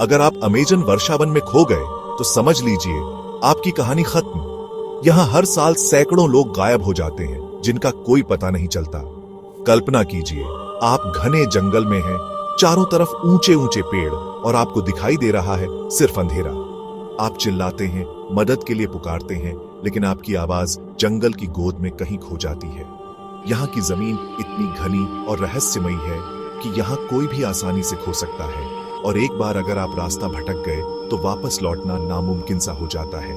अगर आप अमेजन वर्षावन में खो गए तो समझ लीजिए आपकी कहानी खत्म। यहाँ हर साल सैकड़ों लोग गायब हो जाते हैं जिनका कोई पता नहीं चलता। कल्पना कीजिए आप घने जंगल में हैं, चारों तरफ ऊंचे ऊंचे पेड़ और आपको दिखाई दे रहा है सिर्फ अंधेरा। आप चिल्लाते हैं, मदद के लिए पुकारते हैं, लेकिन आपकी आवाज जंगल की गोद में कहीं खो जाती है। यहाँ की जमीन इतनी घनी और रहस्यमयी है कि यहाँ कोई भी आसानी से खो सकता है, और एक बार अगर आप रास्ता भटक गए तो वापस लौटना नामुमकिन सा हो जाता है।